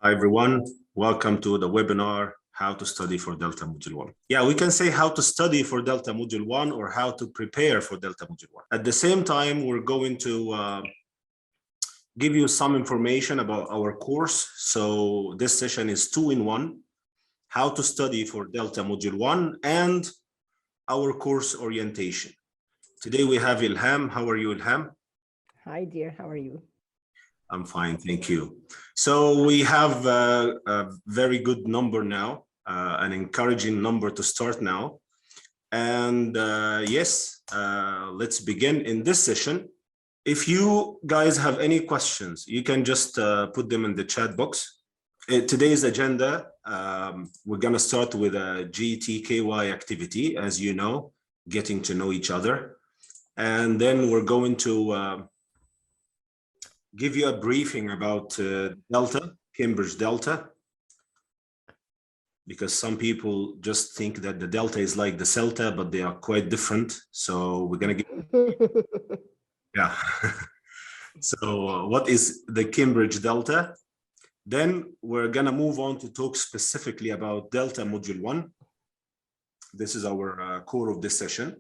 Hi, everyone. Welcome to the webinar, How to Study for Delta Module 1. Yeah, we can say how to study for Delta Module 1 or how to prepare for Delta Module 1. At the same time, we're going to give you some information about our course. So this session is 2-in-1, how to study for Delta Module 1 and our course orientation. Today we have Ilham. How are you, Ilham? Hi, dear. How are you? I'm fine, thank you. So we have a very good number now, an encouraging number to start now. And yes, let's begin in this session. If you guys have any questions, you can just put them in the chat box. Today's agenda, we're going to start with a GTKY activity, as you know, getting to know each other. And then we're going to give you a briefing about Delta, Cambridge Delta, because some people just think that the Delta is like the Celta, but they are quite different. So we're going to give, yeah. So what is the Cambridge Delta? Then we're going to move on to talk specifically about Delta Module 1. This is our core of this session.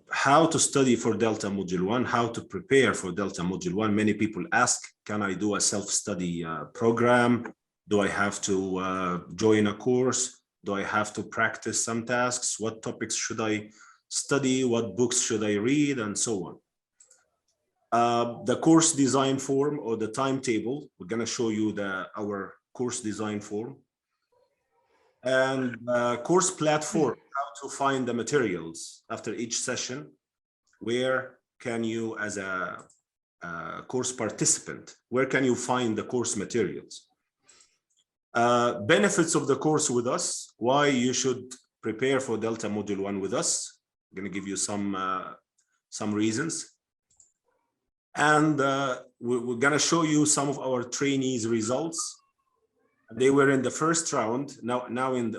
How to study for Delta Module 1, how to prepare for Delta Module 1. Many people ask, can I do a self-study program? Do I have to join a course? Do I have to practice some tasks? What topics should I study? What books should I read? And so on. The course design form or the timetable, we're going to show you our course design form. And course platform, how to find the materials after each session. Where can you, as a course participant, where can you find the course materials? Benefits of the course with us, why you should prepare for Delta Module 1 with us. I'm going to give you some reasons. And we're going to show you some of our trainees' results. They were in the first round. Now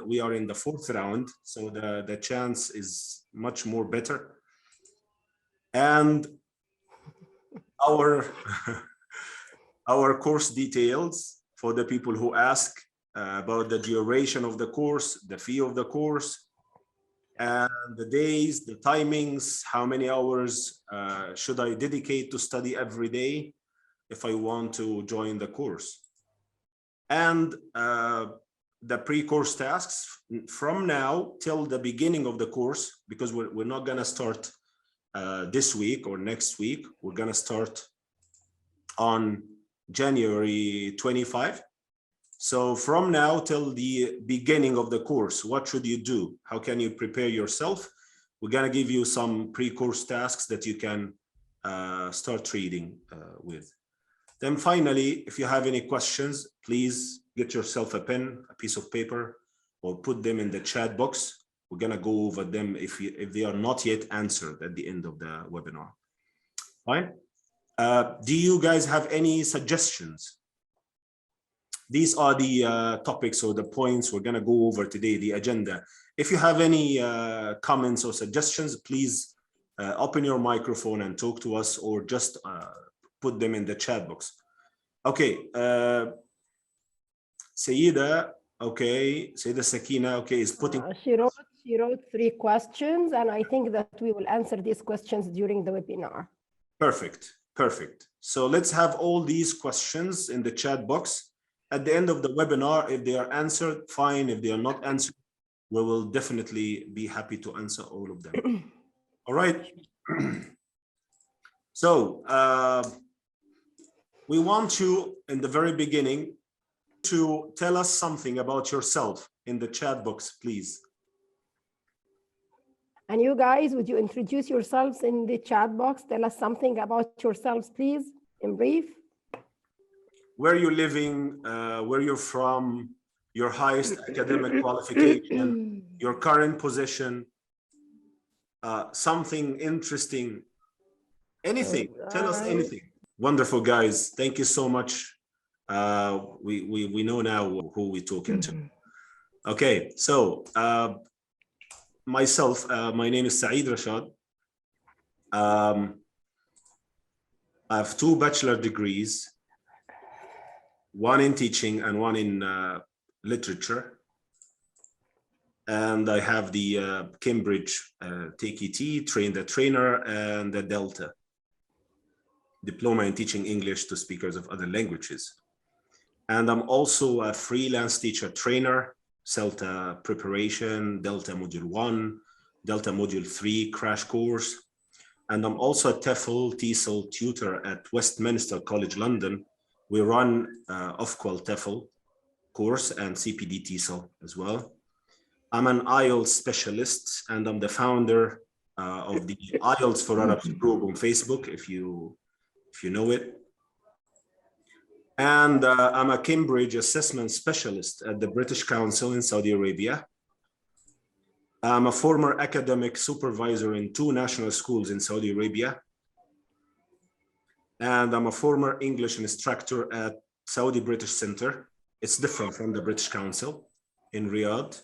we are in the fourth round, so the chance is much more better. And our course details for the people who ask about the duration of the course, the fee of the course, and the days, the timings, how many hours should I dedicate to study every day if I want to join the course. And the pre-course tasks from now till the beginning of the course, because we're not going to start this week or next week. We're going to start on January 25. So from now till the beginning of the course, what should you do? How can you prepare yourself? We're going to give you some pre-course tasks that you can start reading with. Then finally, if you have any questions, please get yourself a pen, a piece of paper, or put them in the chat box. We're going to go over them if they are not yet answered at the end of the webinar. Fine. Do you guys have any suggestions? These are the topics or the points we're going to go over today, the agenda. If you have any comments or suggestions, please open your microphone and talk to us, or just put them in the chat box. Okay, Sayyida, okay, Sayyida Sakina, okay, is putting. She wrote 3 questions, and I think that we will answer these questions during the webinar. Perfect, perfect. So let's have all these questions in the chat box. At the end of the webinar, if they are answered, fine. If they are not answered, we will definitely be happy to answer all of them. All right. So we want you in the very beginning to tell us something about yourself in the chat box, please. And you guys, would you introduce yourselves in the chat box? Tell us something about yourselves, please, in brief. Where you're living, where you're from, your highest academic qualification, your current position, something interesting, anything. Tell us anything. Wonderful, guys. Thank you so much. We know now who we're talking to. Okay, so myself, my name is Saeed Rashad. I have 2 bachelor degrees. one in teaching and one in literature. And I have the Cambridge TKT, Train the Trainer, and the Delta, Diploma in Teaching English to Speakers of Other Languages. And I'm also a freelance teacher trainer, CELTA preparation, Delta Module 1, Delta Module 3 crash course. And I'm also a TEFL, TESOL tutor at Westminster College London. We run Ofqual TEFL course and CPD TESOL as well. I'm an IELTS specialist, and I'm the founder of the IELTS for Arabs group on Facebook, if you know it. And I'm a Cambridge assessment specialist at the British Council in Saudi Arabia. I'm a former academic supervisor in 2 national schools in Saudi Arabia. And I'm a former English instructor at Saudi British Center. It's different from the British Council in Riyadh.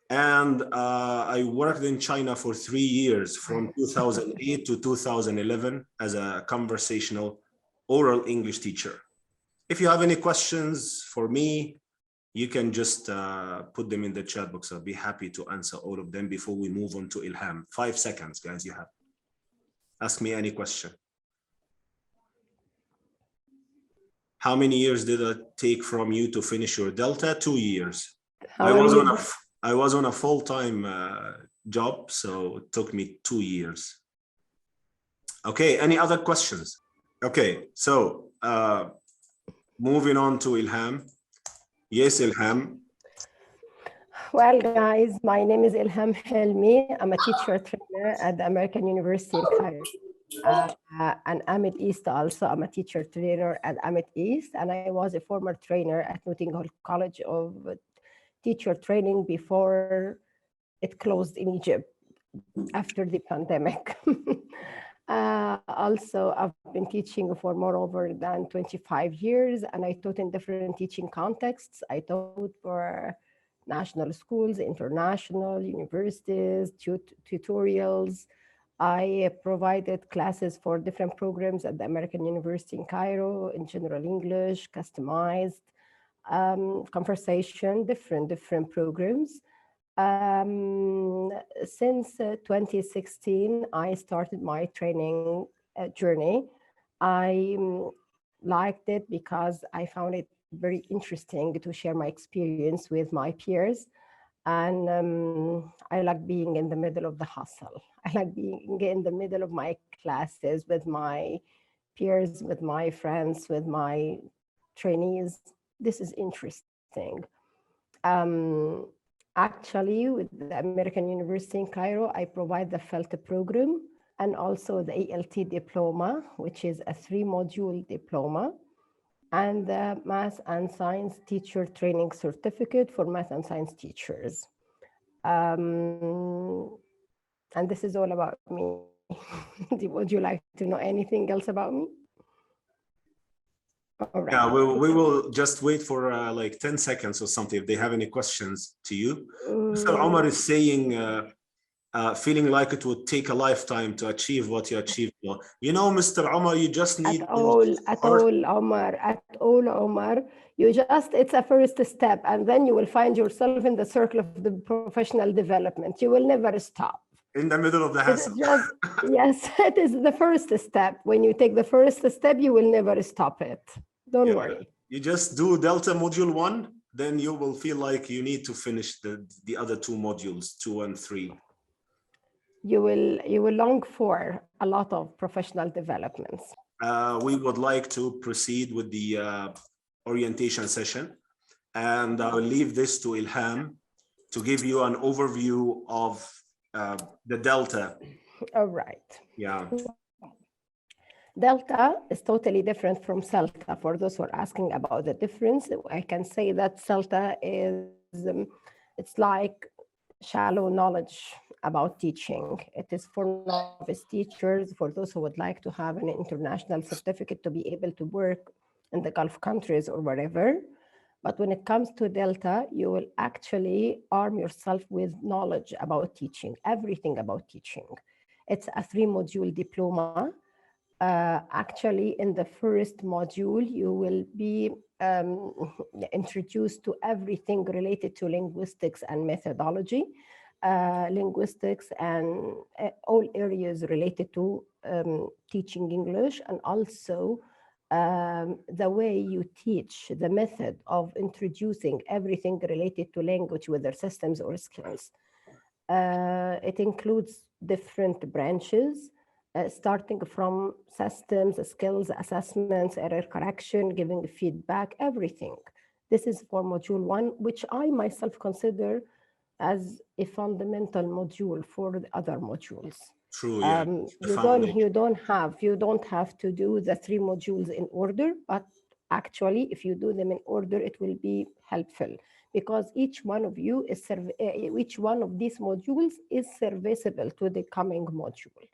And I worked in China for 3 years, from 2008 to 2011, as a conversational oral English teacher. If you have any questions for me, you can just put them in the chat box. I'll be happy to answer all of them before we move on to Ilham. 5 seconds, guys, you have. Ask me any question. How many years did it take from you to finish your Delta? 2 years. I was on a full-time job, so it took me 2 years. Okay, any other questions? Okay, so moving on to Ilham. Yes, Ilham. Well, guys, my name is Ilham Helmi. I'm a teacher trainer at the American University in Cairo. And Amit East also. I'm a teacher trainer at Amit East, and I was a former trainer at Notting Hill College of Teacher Training before it closed in Egypt after the pandemic. Also, I've been teaching for more than 25 years, and I taught in different teaching contexts. I taught for national schools, international universities, tutorials. I provided classes for different programs at the American University in Cairo, in general English, customized, conversation, different programs. Since 2016, I started my training journey. I liked it because I found it very interesting to share my experience with my peers. And I like being in the middle of the hustle. I like being in the middle of my classes with my peers, with my friends, with my trainees. This is interesting. Actually, with the American University in Cairo, I provide the FELTA program and also the ALT diploma, which is a 3-module diploma, and the Math and Science Teacher Training Certificate for Math and Science teachers. And this is all about me. Would you like to know anything else about me? All right. Yeah, we will just wait for like 10 seconds or something if they have any questions to you. Mr. Omar is saying, feeling like it would take a lifetime to achieve what you achieved. You know, Mr. Omar, you just need at all, Omar. You just, it's a first step, and then you will find yourself in the circle of the professional development. You will never stop. In the middle of the hassle. Yes, it is the first step. When you take the first step, you will never stop it. Don't worry. You just do Delta Module 1, then you will feel like you need to finish the other 2 modules, 2 and 3. You will long for a lot of professional developments. We would like to proceed with the orientation session, and I'll leave this to Ilham to give you an overview of the Delta. All right. Yeah. Delta is totally different from CELTA. For those who are asking about the difference, I can say that CELTA is, it's like shallow knowledge about teaching. It is for novice teachers, for those who would like to have an international certificate to be able to work in the Gulf countries or wherever. But when it comes to Delta, you will actually arm yourself with knowledge about teaching, everything about teaching. It's a 3-module diploma. Actually, in the first module, you will be introduced to everything related to linguistics and methodology, linguistics and all areas related to teaching English, and also the way you teach, the method of introducing everything related to language, whether systems or skills. It includes different branches, starting from systems, skills, assessments, error correction, giving feedback, everything. This is for module 1, which I myself consider as a fundamental module for the other modules. True, yeah. The foundation. You don't have to do the 3 modules in order, but actually, if you do them in order, it will be helpful, because each one of you is each one of these modules is serviceable to the coming module.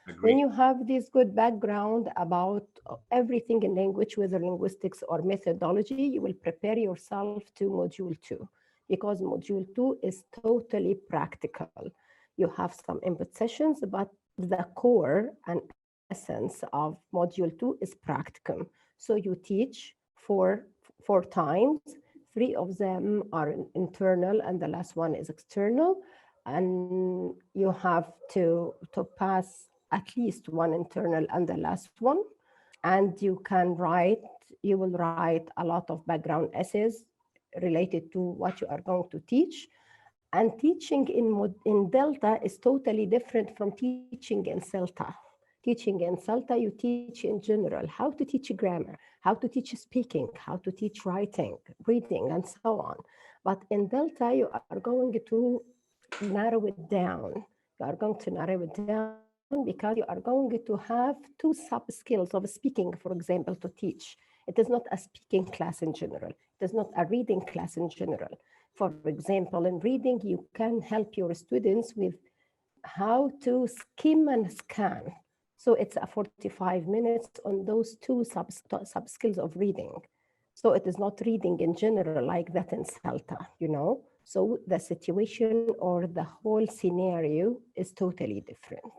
Agree. When you have this good background about everything in language, whether linguistics or methodology, you will prepare yourself to module 2, because module 2 is totally practical. You have some input sessions, but the core and essence of module 2 is practicum. So you teach 4 times. 3 of them are internal and the last one is external. And you have to pass at least 1 internal and the last one. And you will write a lot of background essays related to what you are going to teach. And teaching in Delta is totally different from teaching in Celta. Teaching in Celta, you teach in general how to teach grammar, how to teach speaking, how to teach writing, reading, and so on. But in Delta, you are going to narrow it down. You are going to narrow it down because you are going to have 2 sub-skills of speaking, for example, to teach. It is not a speaking class in general. It is not a reading class in general. For example, in reading, you can help your students with how to skim and scan. So it's a 45 minutes on those 2 sub-skills of reading. So it is not reading in general like that in Celta, you know? So the situation or the whole scenario is totally different.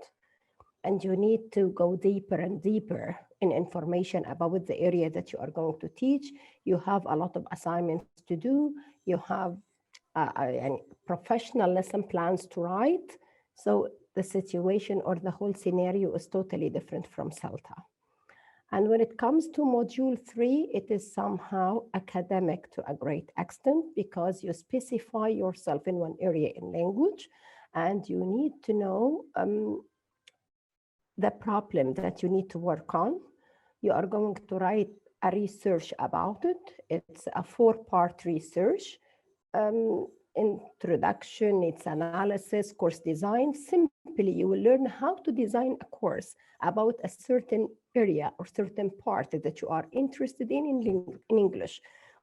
And you need to go deeper and deeper in information about the area that you are going to teach. You have a lot of assignments to do. You have professional lesson plans to write. So the situation or the whole scenario is totally different from Celta. And when it comes to module 3, it is somehow academic to a great extent, because you specify yourself in one area in language, and you need to know the problem that you need to work on. You are going to write a research about it. It's a 4-part research. Introduction, its analysis, course design. Simply, you will learn how to design a course about a certain area or certain part that you are interested in English,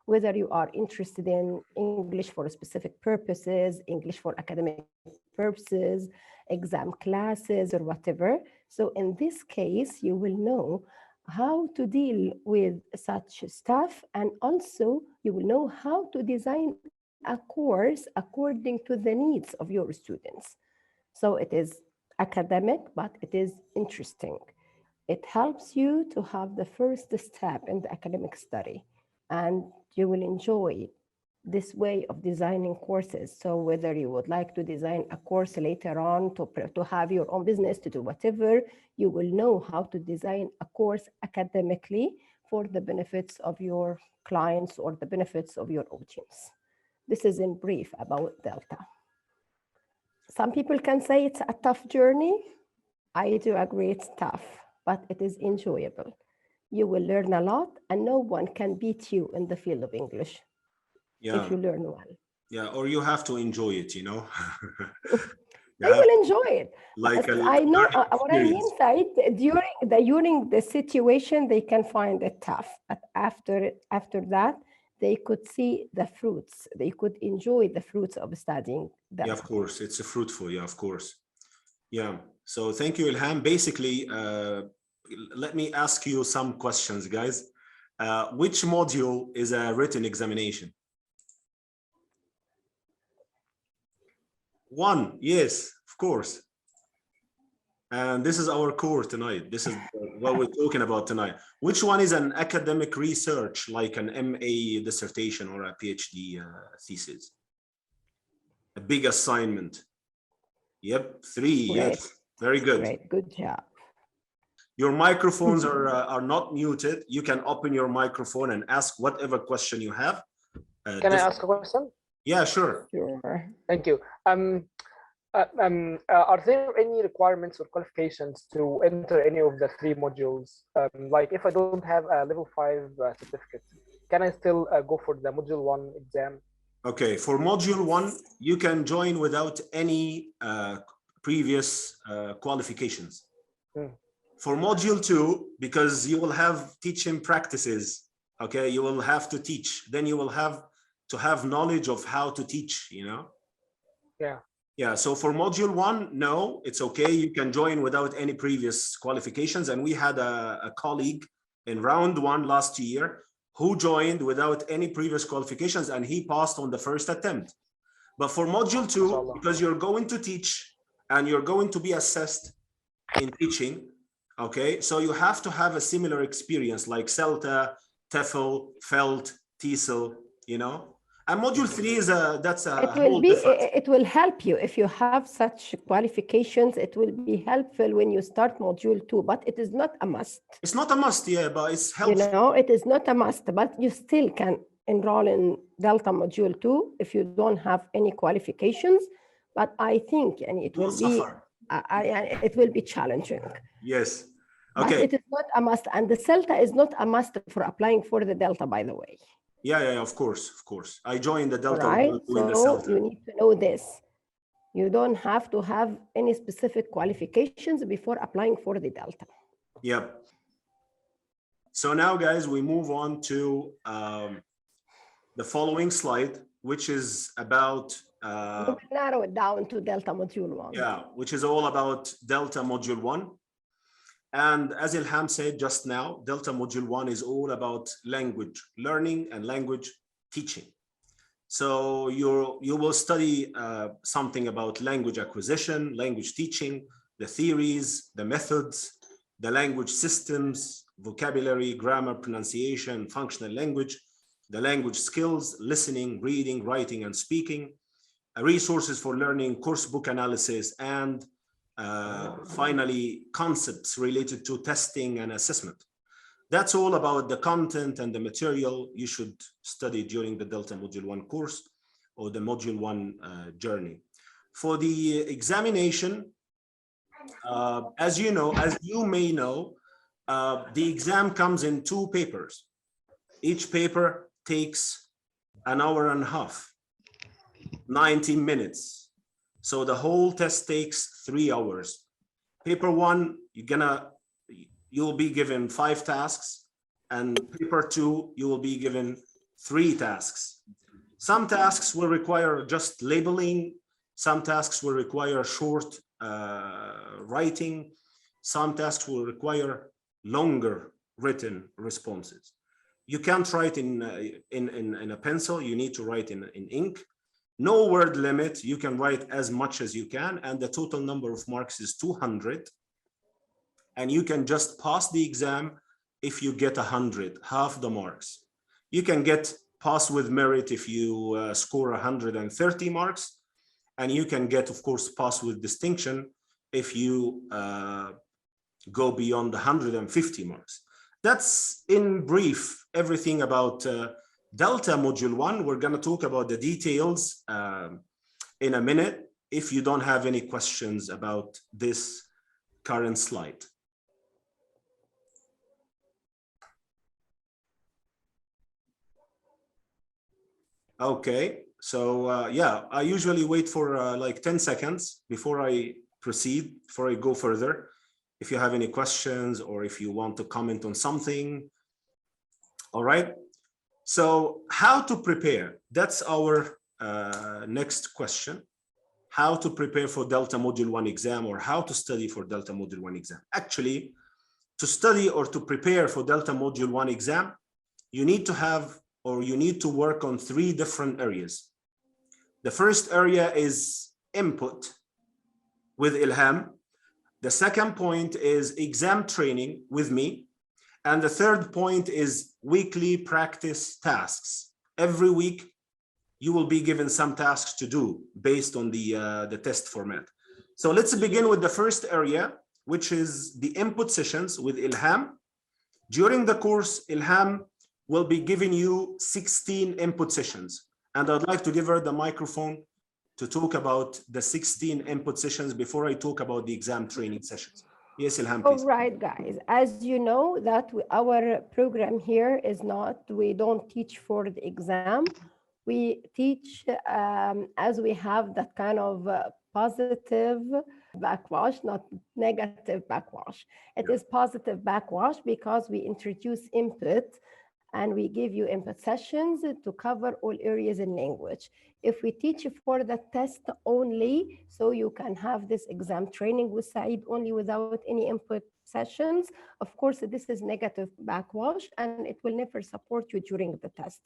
whether you are interested in English for specific purposes, English for academic purposes, exam classes, or whatever. So in this case, you will know how to deal with such stuff, and also you will know how to design a course according to the needs of your students. So it is academic, but it is interesting. It helps you to have the first step in the academic study, and you will enjoy this way of designing courses. So whether you would like to design a course later on to have your own business, to do whatever, you will know how to design a course academically for the benefits of your clients or the benefits of your audience. This is in brief about Delta. Some people can say it's a tough journey. I do agree it's tough, but it is enjoyable. You will learn a lot, and no one can beat you in the field of English if you learn well. Yeah, or you have to enjoy it, you know. They will enjoy it. Like I know what I mean, Said. During the situation, they can find it tough, but after that, they could see the fruits. They could enjoy the fruits of studying them. Yeah, of course, it's a fruitful. Yeah, of course. Yeah. So thank you, Ilham. Basically, let me ask you some questions, guys. Which module is a written examination? 1, yes, of course. And this is our core tonight. This is what we're talking about tonight. Which one is an academic research, like an MA dissertation or a PhD thesis? A big assignment. Yep, 3. Great. Yes, very good. Great, good job. Your microphones are not muted. You can open your microphone and ask whatever question you have. Can I ask a question? Yeah, sure. Sure. Thank you. Are there any requirements or qualifications to enter any of the 3 modules? Like if I don't have a level 5 certificate, can I still go for the module 1 exam? Okay, for module 1, you can join without any previous qualifications. For module 2, because you will have teaching practices, okay, you will have to teach, then you will have to have knowledge of how to teach, you know? Yeah, so for module 1, no, it's okay. You can join without any previous qualifications. And we had a colleague in round 1 last year who joined without any previous qualifications, and he passed on the first attempt. But for module 2, because you're going to teach and you're going to be assessed in teaching, okay, so you have to have a similar experience like CELTA, TEFL, FELT, TESOL, you know. And module 3 is it will help you if you have such qualifications. It will be helpful when you start module 2, but it is not a must. It's not a must, yeah, but it's helpful. You know, it is not a must, but you still can enroll in Delta module 2 if you don't have any qualifications. But I think, and it will be challenging. Yes. Okay. But it is not a must, and the CELTA is not a must for applying for the Delta, by the way. Yeah, of course. I joined the Delta. Right, so you need to know this. You don't have to have any specific qualifications before applying for the Delta. Yep. So now, guys, we move on to the following slide, which is about... we will narrow it down to Delta Module 1. Yeah, which is all about Delta Module 1. And as Ilham said just now, Delta Module 1 is all about language learning and language teaching. So you will study something about language acquisition, language teaching, the theories, the methods, the language systems, vocabulary, grammar, pronunciation, functional language, the language skills, listening, reading, writing, and speaking, resources for learning, course book analysis, and finally, concepts related to testing and assessment. That's all about the content and the material you should study during the Delta Module 1 course or the Module 1 journey. For the examination, as you may know, the exam comes in 2 papers. Each paper takes an hour and a half, 90 minutes. So the whole test takes 3 hours. Paper 1, you'll be given 5 tasks, and paper 2, you will be given 3 tasks. Some tasks will require just labeling. Some tasks will require short writing. Some tasks will require longer written responses. You can't write in a pencil. You need to write in ink. No word limit. You can write as much as you can, and the total number of marks is 200. And you can just pass the exam if you get 100, half the marks. You can get pass with merit if you score 130 marks, and you can get, of course, pass with distinction if you go beyond 150 marks. That's in brief everything about Delta Module 1. We're going to talk about the details in a minute if you don't have any questions about this current slide. Okay, so yeah, I usually wait for like 10 seconds before I proceed, before I go further. If you have any questions or if you want to comment on something. All right. So how to prepare? That's our next question. How to prepare for Delta Module 1 exam, or how to study for Delta Module 1 exam. Actually, to study or to prepare for Delta Module 1 exam, you need to have, or you need to work on 3 different areas. The first area is input with Ilham. The second point is exam training with me. And the third point is weekly practice tasks. Every week, you will be given some tasks to do based on the test format. So let's begin with the first area, which is the input sessions with Ilham. During the course, Ilham will be giving you 16 input sessions. And I'd like to give her the microphone to talk about the 16 input sessions before I talk about the exam training sessions. Yes, Ilham, please. All right, guys. As you know, that our program here is not, we don't teach for the exam. We teach as we have that kind of positive backwash, not negative backwash. It is positive backwash because we introduce input and we give you input sessions to cover all areas in language. If we teach for the test only, so you can have this exam training with Saeed only without any input sessions, of course, this is negative backwash and it will never support you during the test.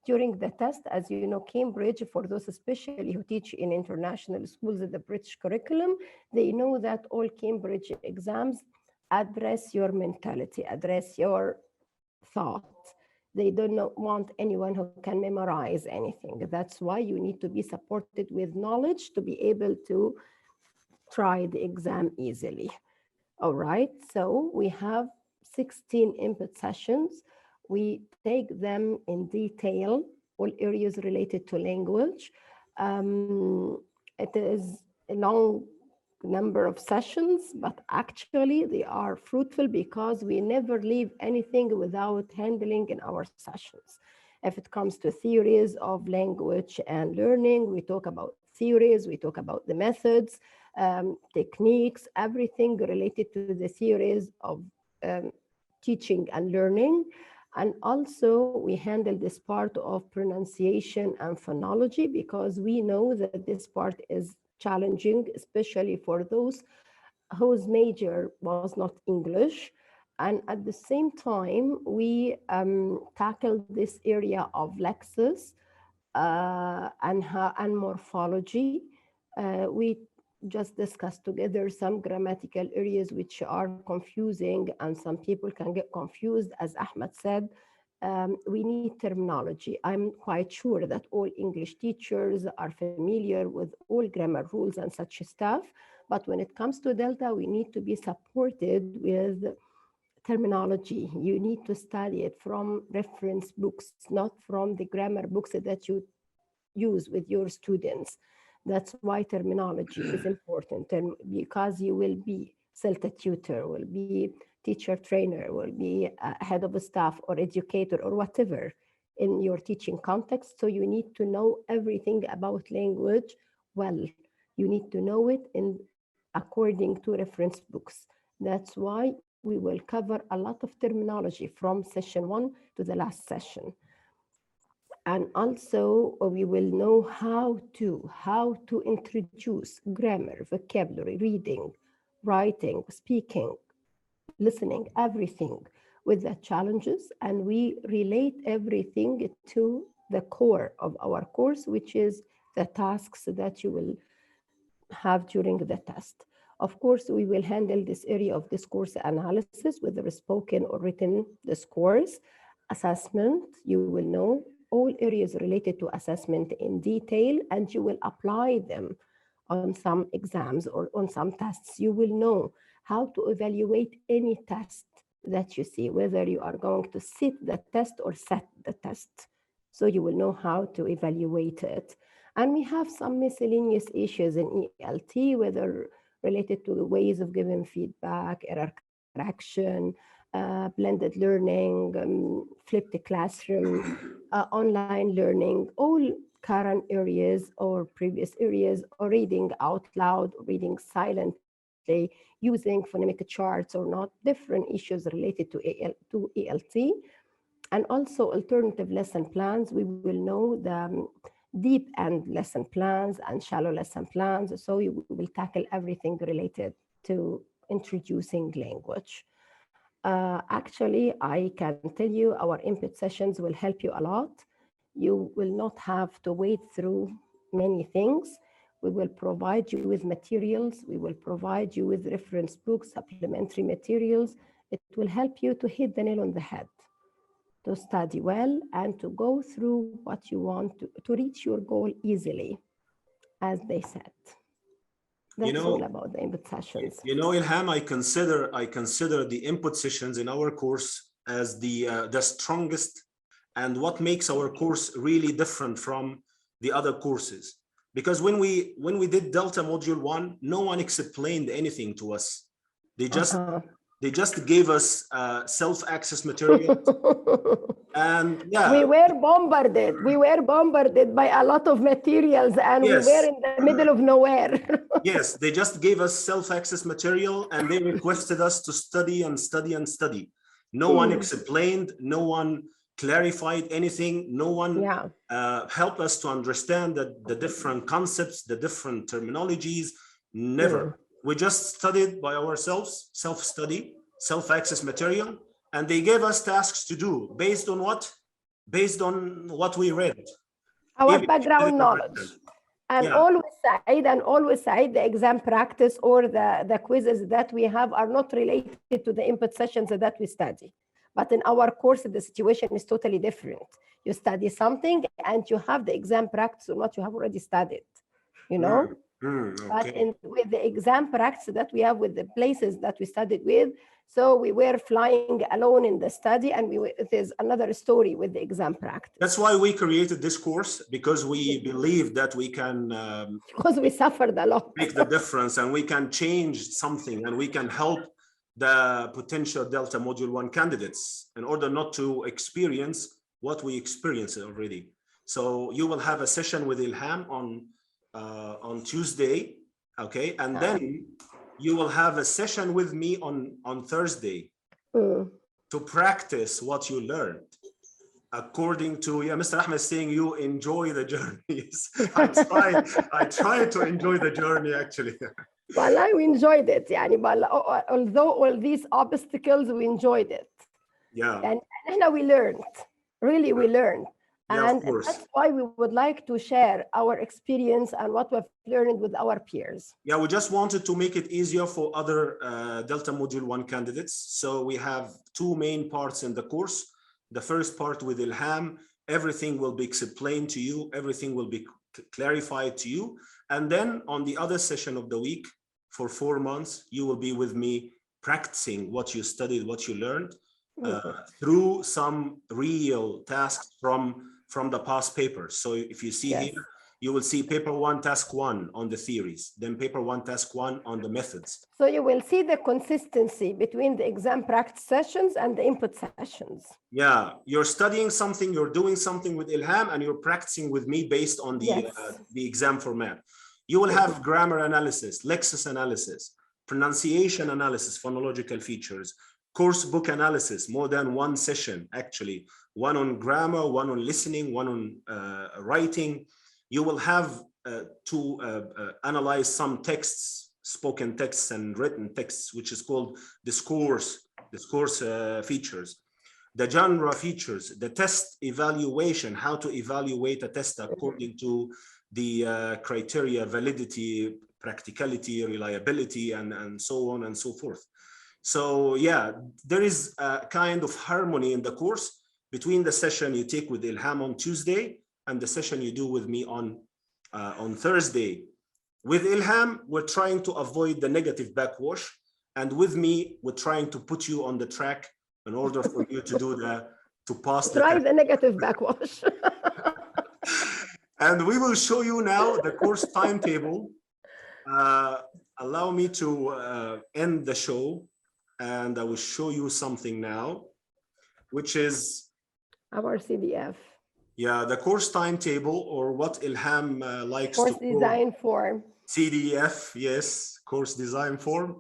During the test, as you know, Cambridge, for those especially who teach in international schools at the British curriculum, they know that all Cambridge exams address your mentality, address your thought. They don't want anyone who can memorize anything. That's why you need to be supported with knowledge to be able to try the exam easily. All right, so we have 16 input sessions. We take them in detail, all areas related to language. It is a long number of sessions, but actually they are fruitful because we never leave anything without handling in our sessions. If it comes to theories of language and learning, we talk about theories, we talk about the methods, techniques, everything related to the theories of teaching and learning. And also we handle this part of pronunciation and phonology because we know that this part is challenging, especially for those whose major was not English. And at the same time, we tackle this area of lexis and morphology. We just discussed together some grammatical areas which are confusing and some people can get confused. As Ahmed said, we need terminology. I'm quite sure that all English teachers are familiar with all grammar rules and such stuff. But when it comes to Delta, we need to be supported with terminology. You need to study it from reference books, not from the grammar books that you use with your students. That's why terminology is important, and because you will be CELTA tutor, will be teacher trainer, will be a head of a staff or educator or whatever in your teaching context. So you need to know everything about language well. You need to know it according to reference books. That's why we will cover a lot of terminology from session 1 to the last session. And also we will know how to introduce grammar, vocabulary, reading, writing, speaking, listening, everything with the challenges. And we relate everything to the core of our course, which is the tasks that you will have during the test. Of course, we will handle this area of discourse analysis, whether spoken or written discourse. Assessment, you will know all areas related to assessment in detail, and you will apply them on some exams or on some tests. You will know how to evaluate any test that you see, whether you are going to sit the test or set the test. So you will know how to evaluate it. And we have some miscellaneous issues in ELT, whether related to the ways of giving feedback, error correction, blended learning, flipped classroom, online learning, all current areas or previous areas, or reading out loud, reading silently, using phonemic charts or not, different issues related to ELT. And also alternative lesson plans. We will know the deep end lesson plans and shallow lesson plans. So we will tackle everything related to introducing language. Actually, I can tell you our input sessions will help you a lot. You will not have to wade through many things. We will provide you with materials. We will provide you with reference books, supplementary materials. It will help you to hit the nail on the head, to study well and to go through what you want to reach your goal easily, as they said. That's all about the input sessions. You know, Ilham, I consider the input sessions in our course as the strongest and what makes our course really different from the other courses. Because when we did Delta Module 1, no one explained anything to us. They just gave us self-access material. And yeah, we were bombarded by a lot of materials, and yes, we were in the middle of nowhere. Yes, they just gave us self-access material and they requested us to study and study and study. No one explained, no one clarified anything, no one helped us to understand the different concepts, the different terminologies. Never. We just studied by ourselves, self-study, self-access material, and they gave us tasks to do based on what? Based on what we read. Our background knowledge. And always say the exam practice or the quizzes that we have are not related to the input sessions that we study. But in our course, the situation is totally different. You study something and you have the exam practice on what you have already studied, you know? Okay. But with the exam practice that we have with the places that we studied with, so we were flying alone in the study, and it is another story with the exam practice. That's why we created this course, because we believe that we can because we suffered a lot, make the difference, and we can change something, and we can help the potential Delta Module 1 candidates in order not to experience what we experienced already. So you will have a session with Ilham on Tuesday, okay, and then you will have a session with me on Thursday to practice what you learned. According to, Mr. Ahmed is saying you enjoy the journeys. I try to enjoy the journey actually. Well, I enjoyed it, but although all these obstacles, we enjoyed it. Yeah. And we learned, really we learned. Yeah, and that's why we would like to share our experience and what we've learned with our peers. Yeah, we just wanted to make it easier for other Delta Module 1 candidates. So we have two main parts in the course. The first part with Ilham, everything will be explained to you, everything will be clarified to you. And then on the other session of the week, for 4 months, you will be with me practicing what you studied, what you learned, through some real tasks from the past papers. So if you see here, you will see paper 1, task 1 on the theories, then paper 1, task 1 on the methods. So you will see the consistency between the exam practice sessions and the input sessions. Yeah, you're studying something, you're doing something with Ilham, and you're practicing with me based on the exam format. You will have grammar analysis, lexis analysis, pronunciation analysis, phonological features, course book analysis, more than one session, actually, one on grammar, one on listening, one on writing. You will have to analyze some texts, spoken texts and written texts, which is called discourse features, the genre features, the test evaluation, how to evaluate a test according to the criteria, validity, practicality, reliability, and so on and so forth. So yeah, there is a kind of harmony in the course between the session you take with Ilham on Tuesday and the session you do with me on Thursday. With Ilham, we're trying to avoid the negative backwash, and with me, we're trying to put you on the track in order for you to do to pass the negative backwash. And we will show you now the course timetable. Allow me to end the show, and I will show you something now, which is our CDF. Yeah, the course timetable, or what Ilham likes to call course design form. CDF, yes, course design form.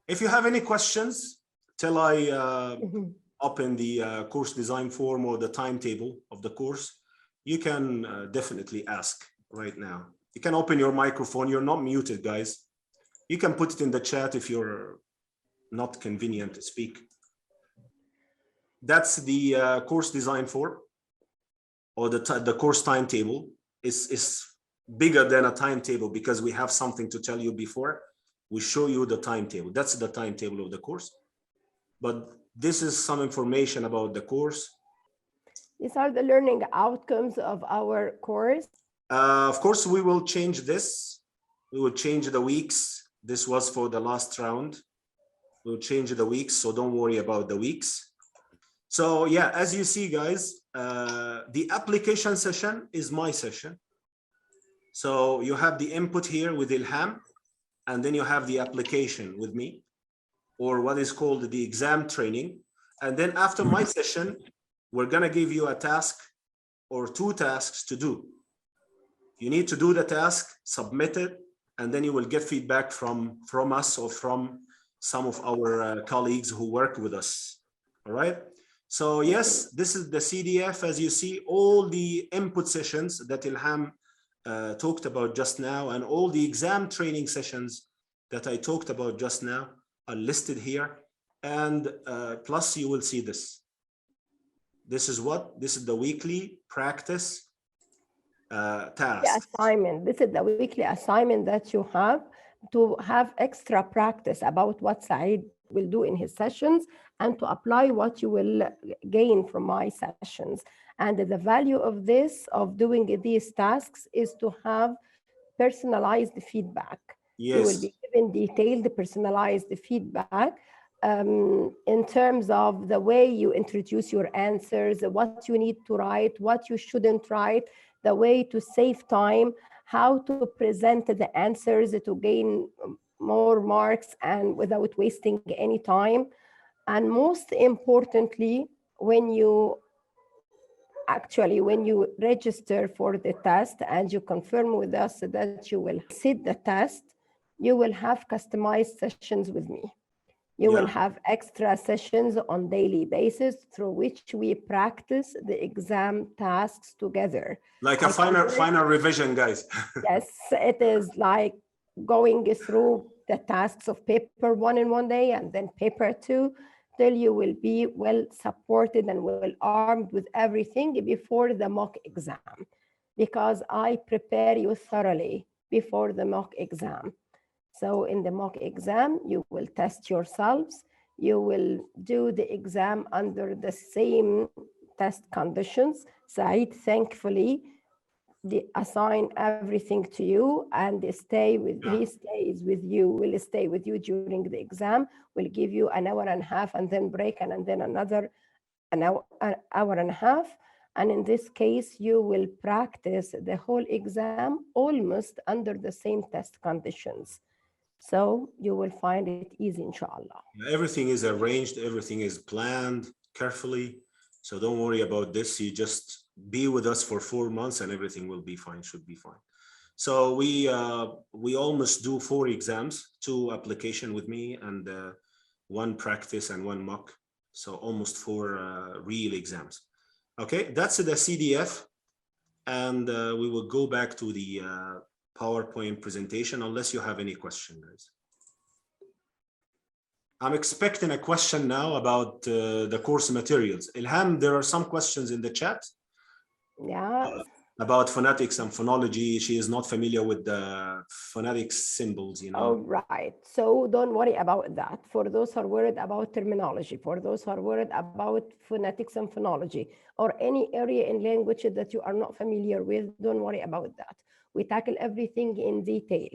If you have any questions till I open the course design form or the timetable of the course, you can definitely ask right now. You can open your microphone. You're not muted, guys. You can put it in the chat if you're not convenient to speak. That's the course design form, or the course timetable. Is bigger than a timetable because we have something to tell you before. We show you the timetable. That's the timetable of the course. But this is some information about the course. These are the learning outcomes of our course. Of course, we will change this. We will change the weeks. This was for the last round. We'll change the weeks, so don't worry about the weeks. So yeah, as you see, guys, the application session is my session. So you have the input here with Ilham, and then you have the application with me, or what is called the exam training. And then after my session, we're gonna give you a task or 2 tasks to do. You need to do the task, submit it, and then you will get feedback from us or from some of our colleagues who work with us. All right. So yes, this is the CDF. As you see, all the input sessions that Ilham talked about just now, and all the exam training sessions that I talked about just now are listed here. And plus you will see this. This is what? This is the weekly practice task. The assignment. This is the weekly assignment that you have to have extra practice about what Saeed will do in his sessions and to apply what you will gain from my sessions. And the value of this, of doing these tasks, is to have personalized feedback. Yes. You will be given detailed personalized feedback in terms of the way you introduce your answers, what you need to write, what you shouldn't write, the way to save time, how to present the answers to gain more marks and without wasting any time. And most importantly, when you register for the test and you confirm with us that you will sit the test, you will have customized sessions with me. You will have extra sessions on daily basis through which we practice the exam tasks together. Like a final revision, guys. Yes, it is like going through the tasks of paper 1 in 1 day and then paper 2, till you will be well supported and well armed with everything before the mock exam, because I prepare you thoroughly before the mock exam. So in the mock exam, you will test yourselves. You will do the exam under the same test conditions. Saeed, thankfully, assign everything to you and he stays with you, will stay with you during the exam. We'll give you an hour and a half and then break and then another an hour and a half. And in this case, you will practice the whole exam almost under the same test conditions. So you will find it easy, inshallah. Everything is arranged, everything is planned carefully. So don't worry about this. You just be with us for 4 months and everything will be fine, should be fine. So we almost do 4 exams, 2 application with me and 1 practice and 1 mock. So almost 4 real exams. Okay, that's the CDF. And we will go back to the PowerPoint presentation unless you have any question, guys. I'm expecting a question now about the course materials. Ilham, there are some questions in the chat. Yeah. About phonetics and phonology. She is not familiar with the phonetics symbols, you know. Oh, right. So don't worry about that. For those who are worried about terminology, for those who are worried about phonetics and phonology, or any area in language that you are not familiar with, don't worry about that. We tackle everything in detail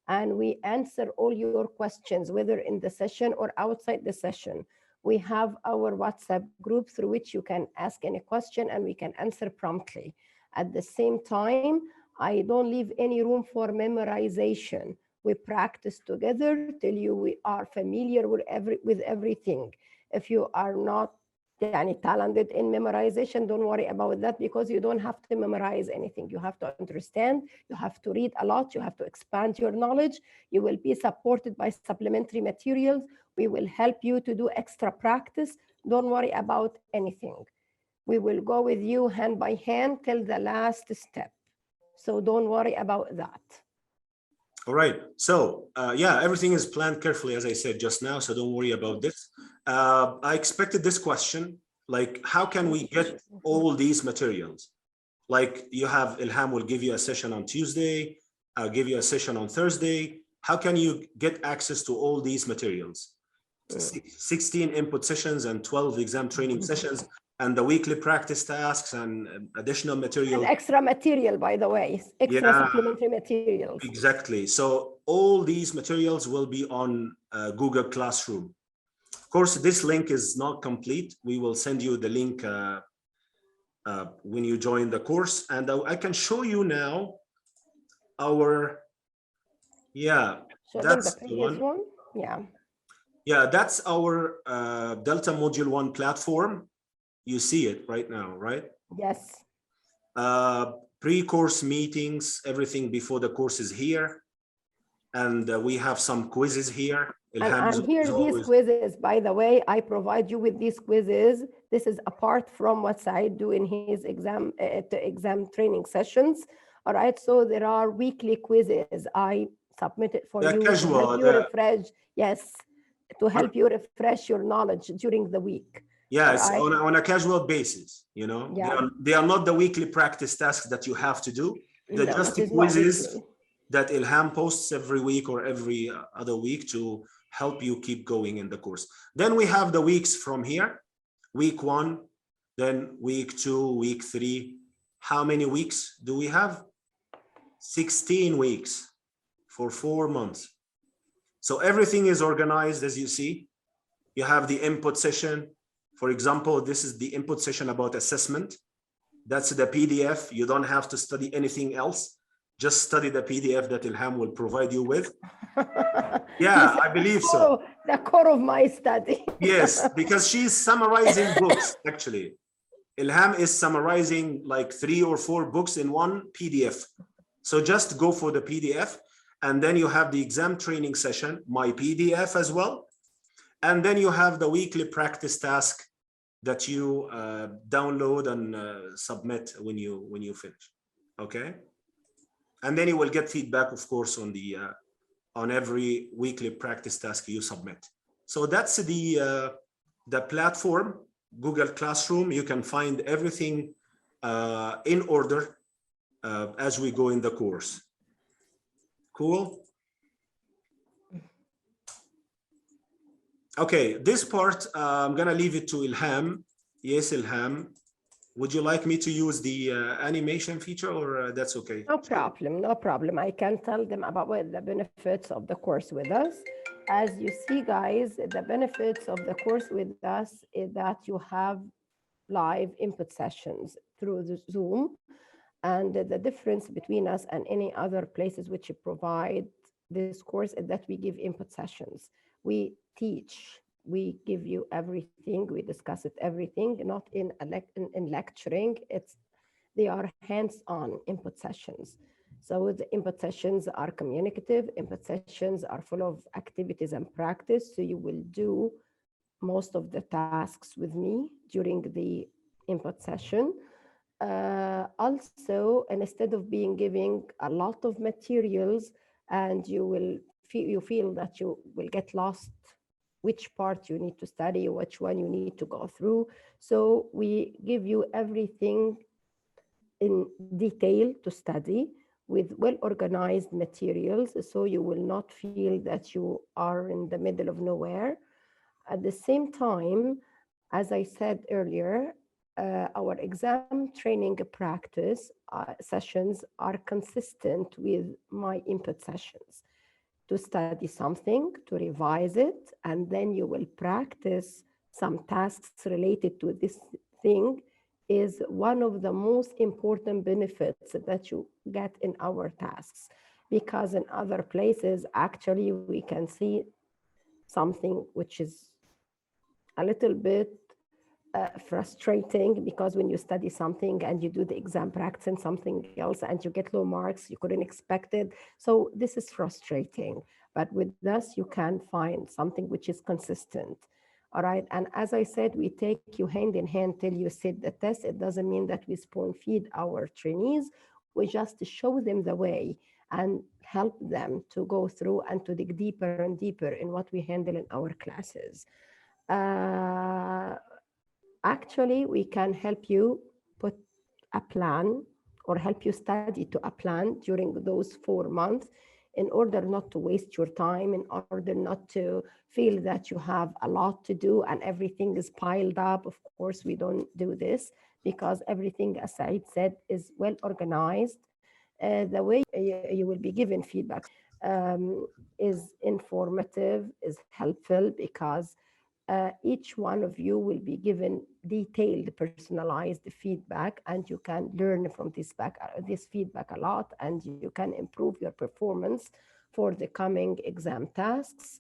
and we answer all your questions, whether in the session or outside the session. We have our WhatsApp group through which you can ask any question and we can answer promptly. At the same time, I don't leave any room for memorization. We practice together till we are familiar with everything. If you are not talented in memorization, don't worry about that, because you don't have to memorize anything. You have to understand, you have to read a lot, you have to expand your knowledge. You will be supported by supplementary materials. We will help you to do extra practice. Don't worry about anything. We will go with you hand by hand till the last step. So don't worry about that. All right. So yeah, everything is planned carefully, as I said just now. So don't worry about this. I expected this question, like, how can we get all these materials? Like you have Ilham will give you a session on Tuesday, I'll give you a session on Thursday. How can you get access to all these materials? 16 input sessions and 12 exam training sessions, and the weekly practice tasks and additional material. And extra material, by the way, extra Yeah, supplementary materials. exactly. So all these materials will be on Google Classroom. Of course, this link is not complete. We will send you the link when you join the course. And I can show you now our, yeah, So that's the previous one. Yeah. Yeah, that's our Delta Module 1 platform. You see it right now, right? Yes. Pre-course meetings, everything before the course is here. And we have some quizzes here. And here, these quizzes, by the way, I provide you with these quizzes. This is apart from what Said do in his exam training sessions. All right, so there are weekly quizzes. I submit it for you casual, to help you refresh. Yes, to help you refresh your knowledge during the week. Yes, right? on a casual basis, you know. Yeah. They are not the weekly practice tasks that you have to do. They're just the quizzes that Ilham posts every week or every other week to help you keep going in the course. Then we have the weeks from here, week 1, then week 2, week 3. How many weeks do we have? 16 weeks for 4 months. So everything is organized, as you see. You have the input session. For example, this is the input session about assessment. That's the PDF. You don't have to study anything else. Just study the PDF that Ilham will provide you with. Yeah, I believe so. The core of my study. Yes, because she's summarizing books, actually. Ilham is summarizing like 3 or 4 books in one PDF. So just go for the PDF. And then you have the exam training session, my PDF as well. And then you have the weekly practice task that you download and submit when you finish. Okay. And then you will get feedback, of course, on the on every weekly practice task you submit. So that's the platform, Google Classroom. You can find everything in order as we go in the course. Cool. Okay, this part I'm gonna leave it to Ilham. Yes, Ilham. Would you like me to use the animation feature, or that's okay? No problem, no problem. I can tell them about the benefits of the course with us. As you see, guys, the benefits of the course with us is that you have live input sessions through the Zoom. And the difference between us and any other places which provide this course is that we give input sessions. We teach, we give you everything, we discuss it, everything, not in lecturing. They are hands-on input sessions. So the input sessions are communicative, input sessions are full of activities and practice. So you will do most of the tasks with me during the input session. Also, instead of giving a lot of materials and you feel that you will get lost which part you need to study, which one you need to go through. So we give you everything in detail to study with well-organized materials, so you will not feel that you are in the middle of nowhere. At the same time, as I said earlier, our exam training practice sessions are consistent with my input sessions. To study something, to revise it, and then you will practice some tasks related to this thing is one of the most important benefits that you get in our tasks. Because in other places, actually, we can see something which is a little bit frustrating, because when you study something and you do the exam practice and something else and you get low marks, you couldn't expect it. So this is frustrating. But with us, you can find something which is consistent. All right. And as I said, we take you hand in hand till you sit the test. It doesn't mean that we spoon feed our trainees. We just show them the way and help them to go through and to dig deeper and deeper in what we handle in our classes. Actually, we can help you put a plan or help you study to a plan during those 4 months, in order not to waste your time, in order not to feel that you have a lot to do and everything is piled up. Of course, we don't do this, because everything, as Said said, is well organized. The way you will be given feedback is informative, is helpful, because each one of you will be given detailed, personalized feedback, and you can learn from this feedback a lot, and you can improve your performance for the coming exam tasks.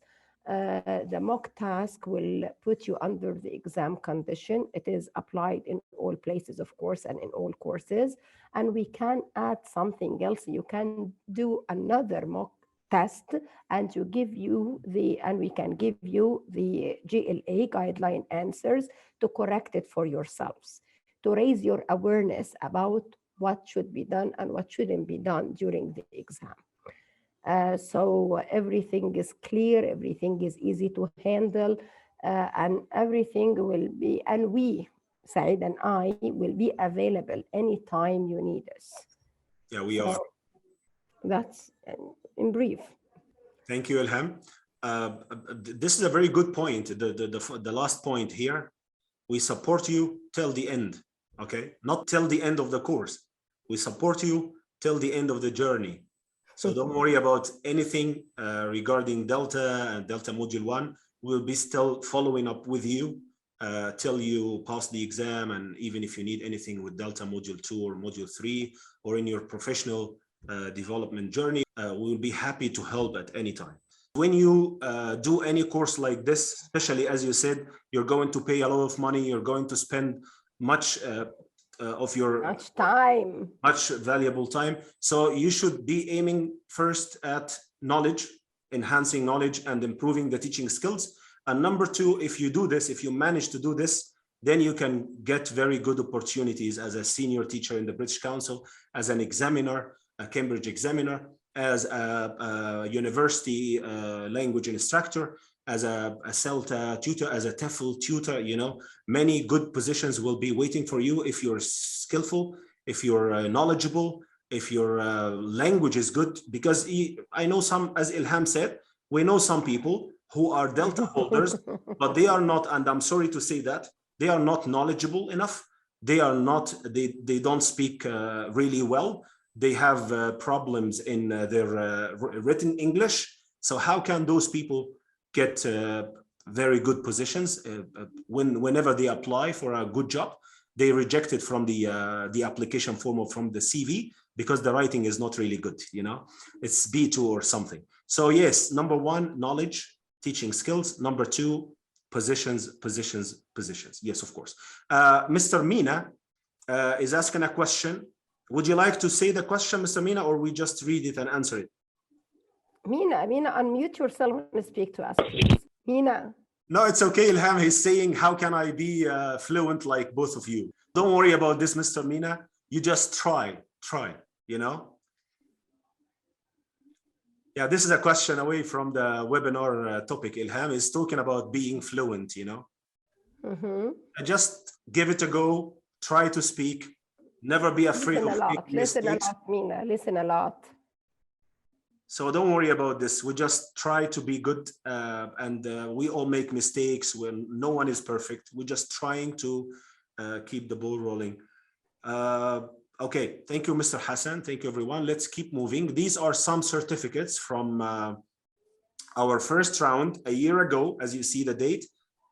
The mock task will put you under the exam condition. It is applied in all places, of course, and in all courses. And we can add something else. You can do another mock test, and we can give you the GLA guideline answers to correct it for yourselves, to raise your awareness about what should be done and what shouldn't be done during the exam. So everything is clear, everything is easy to handle, and everything will be, and we, Said and I, will be available anytime you need us. Yeah, we are. That's in brief. Thank you, Ilham. This is a very good point. The last point here, we support you till the end, okay? Not till the end of the course. We support you till the end of the journey. So don't worry about anything regarding Delta and Delta Module 1. We'll be still following up with you till you pass the exam, and even if you need anything with Delta Module 2 or Module 3 or in your professional development journey, we'll be happy to help at any time. When you do any course like this, especially as you said, you're going to pay a lot of money, you're going to spend much of your much valuable time. So you should be aiming first at knowledge, enhancing knowledge and improving the teaching skills. And number two, if you do this, if you manage to do this, then you can get very good opportunities as a senior teacher in the British Council, as an examiner, a Cambridge examiner, as a university language instructor, as a CELTA tutor, as a TEFL tutor. You know, many good positions will be waiting for you if you're skillful, if you're knowledgeable, if your language is good. Because I know some, as Ilham said, we know some people who are Delta holders, but they are not, and I'm sorry to say that, they are not knowledgeable enough. They are not, they don't speak really well. They have problems in their written English. So how can those people get very good positions whenever they apply for a good job? They reject it from the application form or from the CV because the writing is not really good, you know, it's B2 or something. So yes, number one, knowledge, teaching skills. Number two, positions. Yes, of course. Mr. Mina is asking a question. Would you like to say the question, Mr. Mina, or we just read it and answer it? Mina, unmute yourself and speak to us, please. Mina. No, it's okay, Ilham. He's saying, how can I be fluent like both of you? Don't worry about this, Mr. Mina. You just try, you know? Yeah, this is a question away from the webinar topic. Ilham is talking about being fluent, you know? Just give it a go, try to speak, never be afraid of making mistakes. Listen a lot, Mina, listen a lot. So don't worry about this. We just try to be good, and we all make mistakes when no one is perfect. We're just trying to keep the ball rolling. Okay, thank you, Mr. Hassan. Thank you, everyone. Let's keep moving. These are some certificates from our first round a year ago, as you see the date,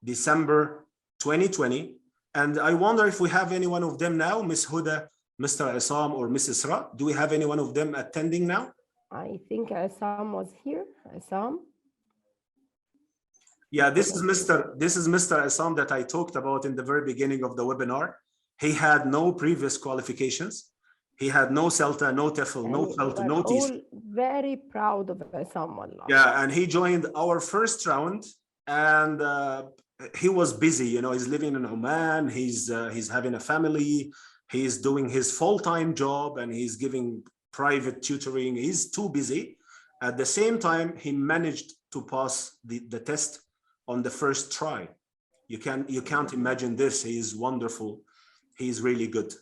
December 2020. And I wonder if we have any one of them now, Ms. Huda, Mr. Isam, or Mrs. Ra. Do we have any one of them attending now? I think Isam was here. Isam. Yeah, this is Mr. Isam that I talked about in the very beginning of the webinar. He had no previous qualifications. He had no CELTA, no TEFL, no CELTA, no TESOL. Very proud of Isam. Yeah, and he joined our first round, and he was busy. You know, he's living in Oman. He's having a family. He's doing his full-time job, and he's giving private tutoring. He's too busy. At the same time, he managed to pass the test on the first try. You can't imagine this. He's wonderful. He's really good.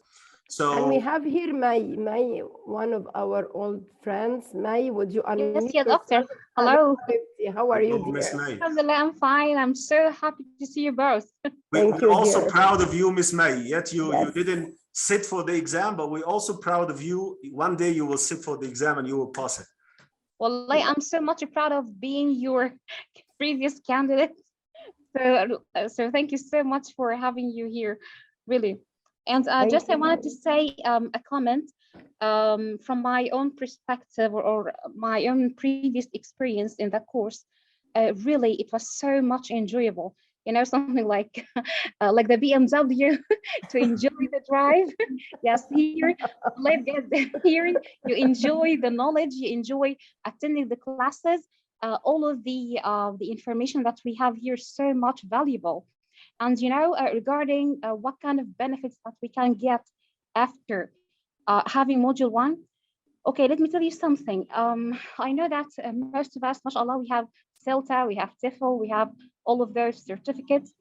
And we So have here May, one of our old friends. May, would you unmute Yes, doctor. yourself? Hello. How are you, hello, Miss dear? May. Alhamdulillah, I'm fine. I'm so happy to see you both. Thank We're you, also dear. proud of you, Miss May. Yet you Yes. didn't sit for the exam, but we're also proud of you. One day you will sit for the exam and you will pass it. Wallahi, I'm so much proud of being your previous candidate. So thank you so much for having you here, really. And Thank just I you. wanted to say a comment from my own perspective or my own previous experience in the course. Really, it was so much enjoyable. You know, something like the BMW to enjoy the drive. Yes, here, let's get here. You enjoy the knowledge, you enjoy attending the classes. All of the information that we have here is so much valuable. And you know, regarding what kind of benefits that we can get after having module one. Okay, let me tell you something. I know that most of us, mashallah, we have CELTA, we have TEFL, we have all of those certificates.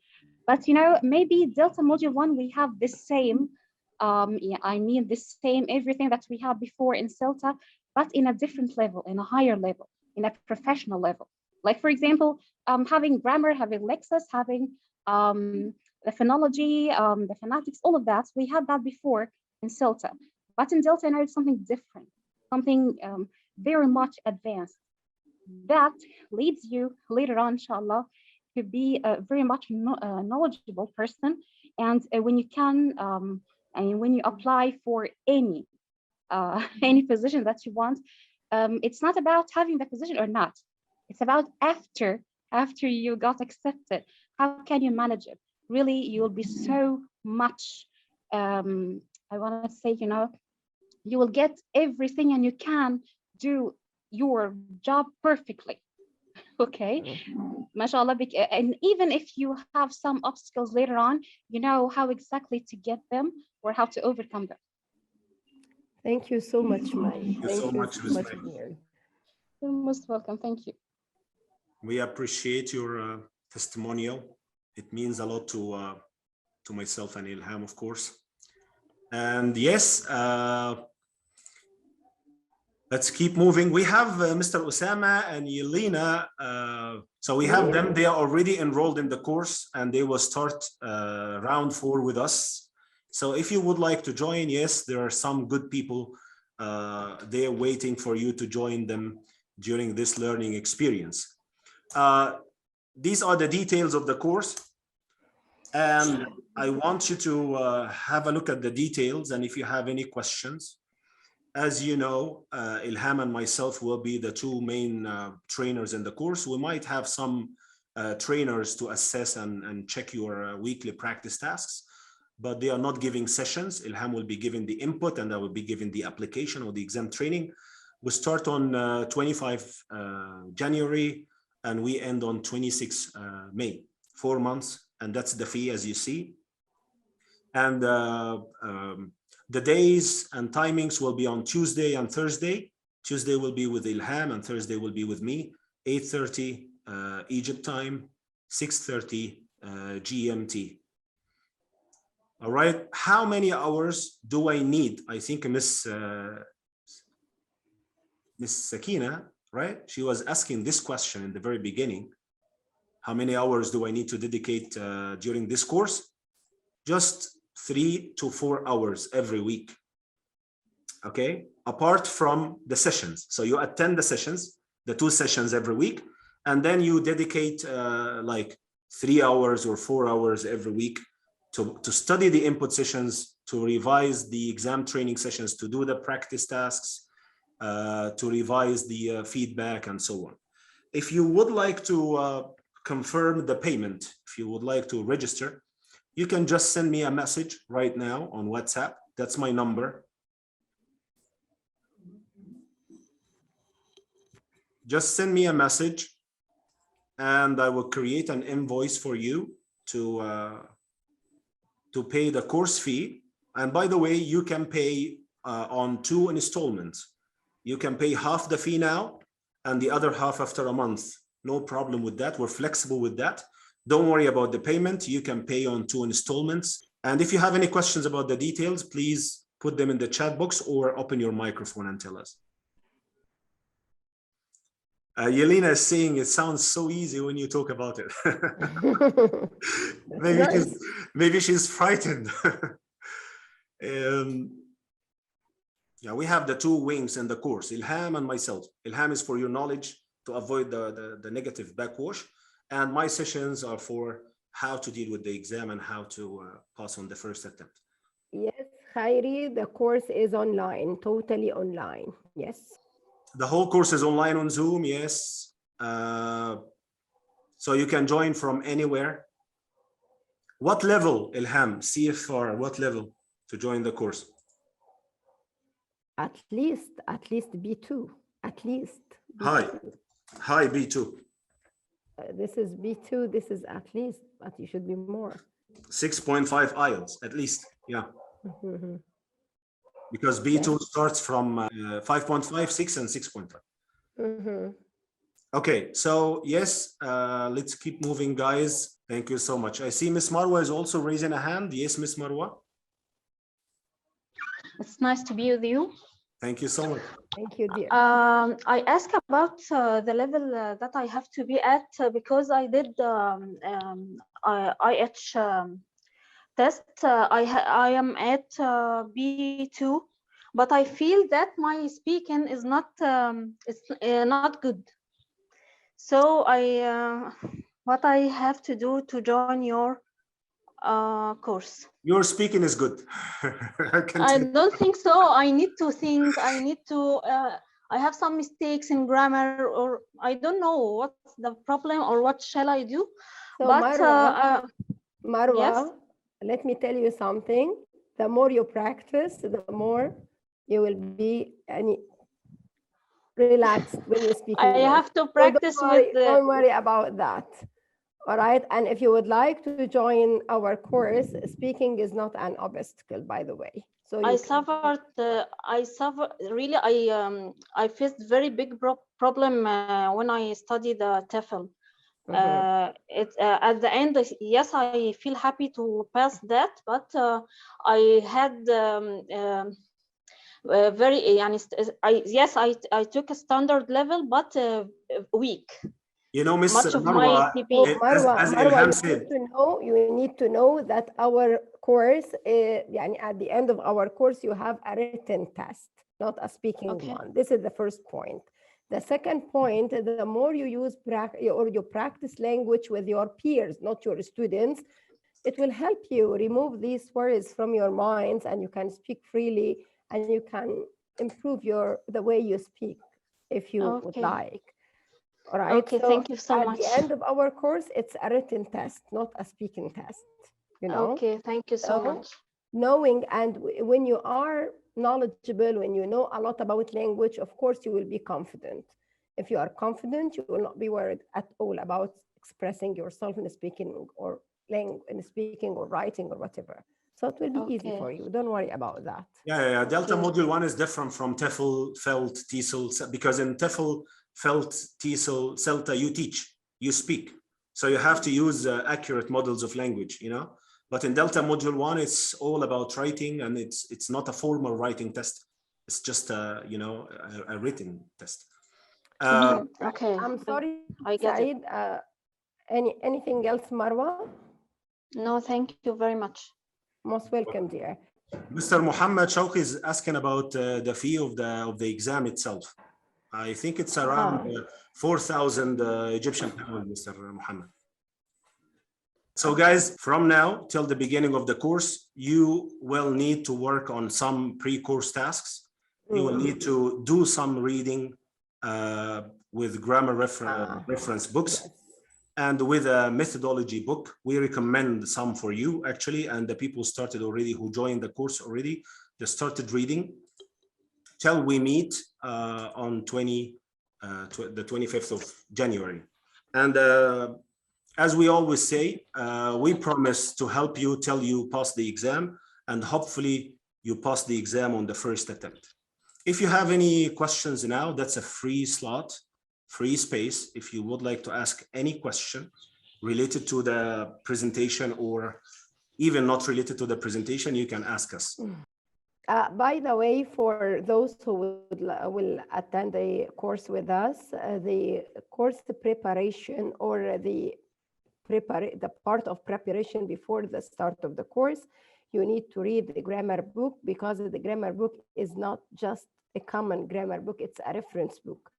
But you know, maybe Delta Module 1, we have the same, yeah, I mean the same everything that we had before in CELTA, but in a different level, in a higher level, in a professional level. Like for example, having grammar, having lexis, having the phonology, the phonetics, all of that, we had that before in CELTA. But in Delta, now it's something different, something very much advanced. That leads you later on, inshallah, to be a very much knowledgeable person. And when you can, and when you apply for any any position that you want, it's not about having the position or not. It's about after you got accepted, how can you manage it? Really, you'll be so much. I want to say, you know, you will get everything and you can do your job perfectly. Okay, mashallah. And even if you have some obstacles later on, you know how exactly to get them or how to overcome them. Thank you so much, May. Thank you so much, Ms. May. dear. You're most welcome. Thank you. We appreciate your testimonial. It means a lot to myself and Ilham, of course. And yes, let's keep moving. We have Mr. Osama and Yelena. So we have them. They are already enrolled in the course and they will start round 4 with us. So if you would like to join, yes, there are some good people there waiting for you to join them during this learning experience. These are the details of the course. And I want you to have a look at the details. And if you have any questions, as you know, Ilham and myself will be the 2 main trainers in the course. We might have some trainers to assess and check your weekly practice tasks, but they are not giving sessions. Ilham will be giving the input and I will be giving the application or the exam training. We start on 25 January and we end on 26 May, 4 months. And that's the fee, as you see. And the days and timings will be on Tuesday and Thursday. Tuesday will be with Ilham and Thursday will be with me. 8:30 Egypt time, 6:30 GMT. All right, how many hours do I need? I think Miss Sakina, right? She was asking this question in the very beginning. How many hours do I need to dedicate during this course? Just 3 to 4 hours every week. Okay, apart from the sessions. So you attend the sessions, the 2 sessions every week, and then you dedicate like 3 hours or 4 hours every week to study the input sessions, to revise the exam training sessions, to do the practice tasks, to revise the feedback and so on. If you would like to confirm the payment, if you would like to register, you can just send me a message right now on WhatsApp. That's my number. Just send me a message and I will create an invoice for you to pay the course fee. And by the way, you can pay on 2 installments. You can pay half the fee now and the other half after a month. No problem with that. We're flexible with that. Don't worry about the payment. You can pay on 2 installments. And if you have any questions about the details, please put them in the chat box or open your microphone and tell us. Yelena is saying it sounds so easy when you talk about it. maybe she's frightened. Yeah, we have the two wings in the course, Ilham and myself. Ilham is for your knowledge to avoid the negative backwash. And my sessions are for how to deal with the exam and how to pass on the first attempt. Yes, Khairi, the course is online, totally online. Yes. The whole course is online on Zoom, yes. So you can join from anywhere. What level, Ilham, CFR, what level to join the course? At least B2, at least. B2. Hi, B2. This is B2, this is at least, but you should be more. 6.5 IELTS, at least, yeah. Because B2 starts from 5.5, 6, and 6.5. Okay, so yes, let's keep moving, guys. Thank you so much. I see Miss Marwa is also raising a hand. Yes, Miss Marwa. It's nice to be with you. Thank you so much. Thank you, dear. I asked about the level that I have to be at because I did IH test. I am at B2, but I feel that my speaking is not not good. So what I have to do to join your course? Your speaking is good. I don't think so. I need to think. I need to. I have some mistakes in grammar, or I don't know what's the problem, or what shall I do? So but Marwa, yes? Let me tell you something. The more you practice, the more you will be relaxed when you speak English. I have to practice don't worry about that. All right. And if you would like to join our course, speaking is not an obstacle, by the way. So I suffered really. I faced very big problem when I studied the TEFL. At the end, yes, I feel happy to pass that, but I had I took a standard level, but weak. You know, Miss Marwa, as Ilham said, you need to know that our course, at the end of our course, you have a written test, not a speaking one. This is the first point. The second point, the more you use you practice language with your peers, not your students, it will help you remove these worries from your minds, and you can speak freely, and you can improve the way you speak if you would like. All right. Okay, so thank you so much. At the end of our course, it's a written test, not a speaking test. You know. Okay, thank you so much. Knowing, and when you are knowledgeable, when you know a lot about language, of course you will be confident. If you are confident, you will not be worried at all about expressing yourself in speaking or writing or whatever. So it will be easy for you. Don't worry about that. Yeah. Delta Module 1 is different from TEFL, FELT, TESOL, because in TEFL, FELT, TESOL, CELTA, you teach, you speak. So you have to use accurate models of language, you know. But in Delta Module 1, it's all about writing, and it's not a formal writing test. It's just a written test. Okay. I'm sorry, I get Saeed. Anything else, Marwa? No, thank you very much. Most welcome, dear. Mr. Muhammad Shawqi is asking about the fee of the exam itself. I think it's around 4,000 Egyptian pounds, Mr. Muhammad. So guys, from now till the beginning of the course, you will need to work on some pre-course tasks. You will need to do some reading with grammar reference books and with a methodology book. We recommend some for you actually, and the people started already who joined the course already. They started reading till we meet on the 25th of January. And as we always say, we promise to help you till you pass the exam, and hopefully you pass the exam on the first attempt. If you have any questions now, that's a free slot, free space. If you would like to ask any question related to the presentation or even not related to the presentation, you can ask us. By the way, for those who will attend the course with us, the course preparation or the part of preparation before the start of the course, you need to read the grammar book, because the grammar book is not just a common grammar book, it's a reference book.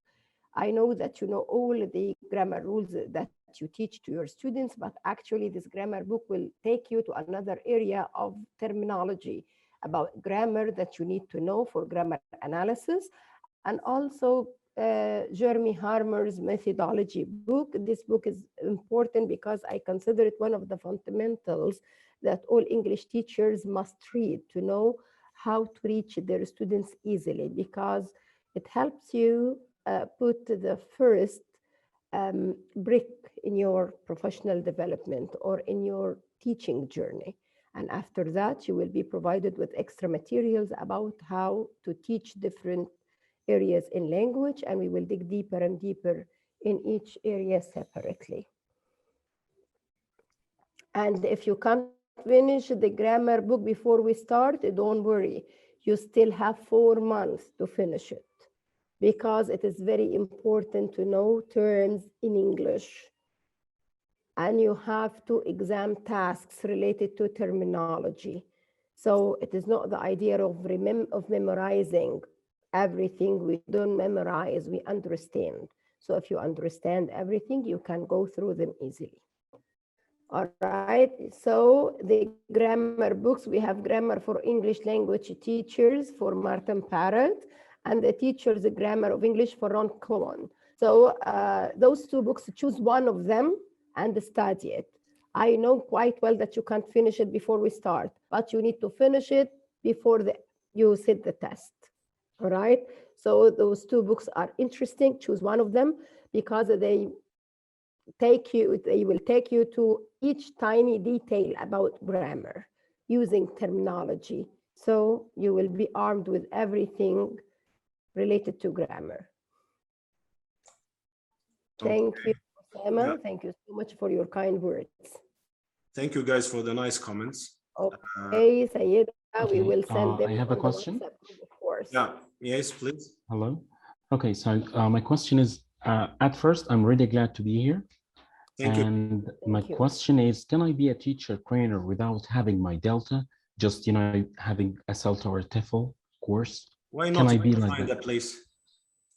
I know that you know all the grammar rules that you teach to your students, but actually this grammar book will take you to another area of terminology about grammar that you need to know for grammar analysis. And also Jeremy Harmer's methodology book. This book is important because I consider it one of the fundamentals that all English teachers must read to know how to reach their students easily, because it helps you put the first brick in your professional development or in your teaching journey. And after that, you will be provided with extra materials about how to teach different areas in language, and we will dig deeper and deeper in each area separately. And if you can't finish the grammar book before we start, don't worry. You still have 4 months to finish it, because it is very important to know terms in English. And you have 2 exam tasks related to terminology. So it is not the idea of memorizing everything. We don't memorize, we understand. So if you understand everything, you can go through them easily. All right, so the grammar books, we have Grammar for English Language Teachers for Martin Parrott, and the Teacher's Grammar of English for Ron Cohen. So those 2 books, choose one of them and study it. I know quite well that you can't finish it before we start, but you need to finish it before you sit the test. All right, so those 2 books are interesting. Choose one of them, because they will take you to each tiny detail about grammar using terminology. So you will be armed with everything related to grammar. Thank you, Osama. Yeah. Thank you so much for your kind words. Thank you guys for the nice comments. Okay, Sayeda, we will send them. I have a question. Group, of course. Yeah, yes, please. Hello. Okay, so my question is, at first, I'm really glad to be here. Thank you. And my question is, can I be a teacher trainer without having my Delta? Just, having a CELTA or a TEFL course? Why not? Can I be like find that? a place?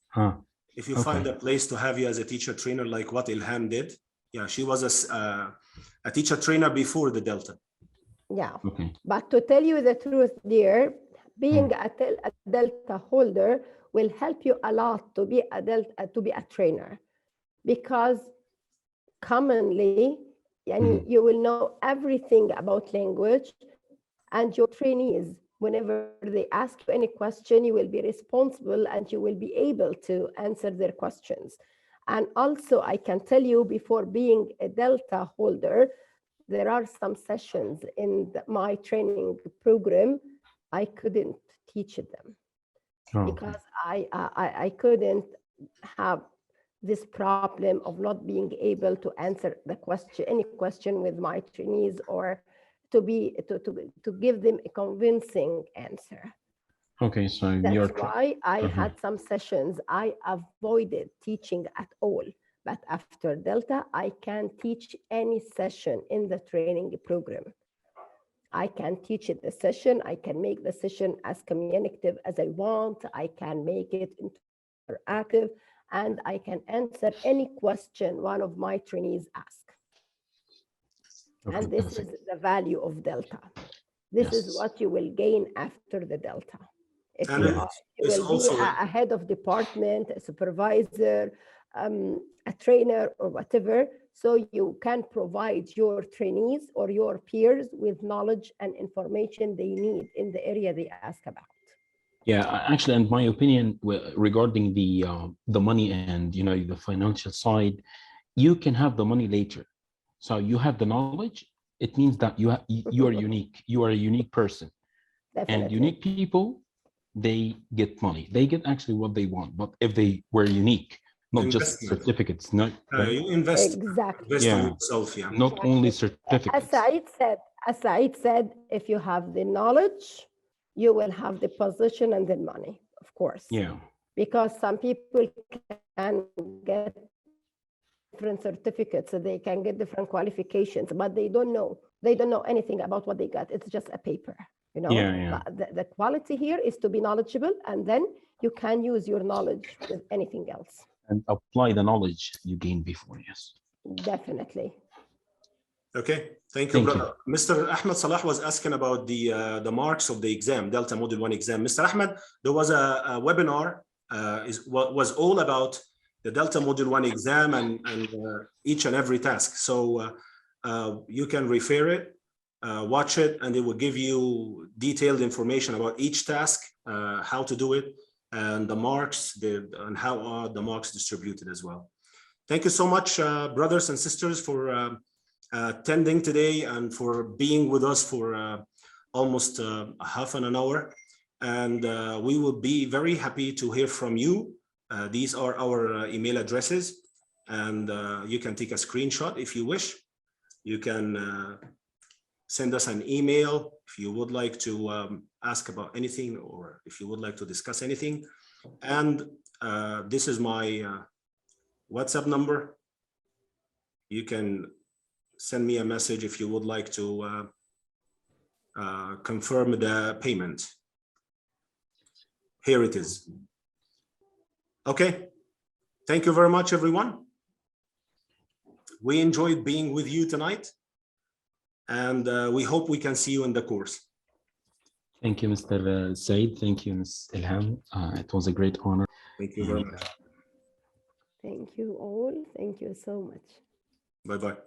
Huh. If you find a place to have you as a teacher trainer, like what Ilham did. Yeah, she was a teacher trainer before the Delta. Yeah. Okay. But to tell you the truth, dear, being a Delta holder will help you a lot to be a trainer, because commonly you will know everything about language, and your trainees, whenever they ask you any question, you will be responsible and you will be able to answer their questions. And also, I can tell you, before being a Delta holder, there are some sessions in my training program I couldn't teach them because I couldn't have this problem of not being able to answer any question with my trainees, or to give them a convincing answer. Okay, so that's why I had some sessions I avoided teaching at all. But after Delta, I can teach any session in the training program. I can teach the session. I can make the session as communicative as I want. I can make it interactive, and I can answer any question one of my trainees ask. And this is the value of Delta. This is what you will gain after the Delta. If you will be a head of department, a supervisor, a trainer, or whatever, so you can provide your trainees or your peers with knowledge and information they need in the area they ask about. Yeah, actually, in my opinion, regarding the money and the financial side, you can have the money later. So you have the knowledge. It means that you are unique. You are a unique person. Definitely. And unique people, they get money. They get actually what they want. But if they were unique, not just certificates, not you invest. Exactly. Invest in yourself, yeah. Not only certificates. As Said said, if you have the knowledge, you will have the position and the money, of course. Yeah. Because some people can get different certificates, so they can get different qualifications, but they don't know anything about what they got. It's just a paper, you know. Yeah. But the quality here is to be knowledgeable, and then you can use your knowledge with anything else. And apply the knowledge you gained before. Yes. Definitely. Okay, thank you, Thank brother. Mr. Ahmed Salah was asking about the marks of the exam, Delta Module 1 exam. Mr. Ahmed, there was a webinar was all about the Delta Module 1 exam and each and every task. So you can refer it, watch it, and it will give you detailed information about each task, how to do it, and the marks, and how are the marks distributed as well. Thank you so much, brothers and sisters, for attending today and for being with us for almost half an hour. And we will be very happy to hear from you. These are our email addresses, and you can take a screenshot if you wish. You can send us an email if you would like to ask about anything, or if you would like to discuss anything. And this is my WhatsApp number. You can send me a message if you would like to confirm the payment. Here it is. Okay. Thank you very much, everyone. We enjoyed being with you tonight, and we hope we can see you in the course. Thank you, Mr. Said. Thank you, Ms. Ilham. It was a great honor. Thank you very much. Thank you all. Thank you so much. Bye-bye.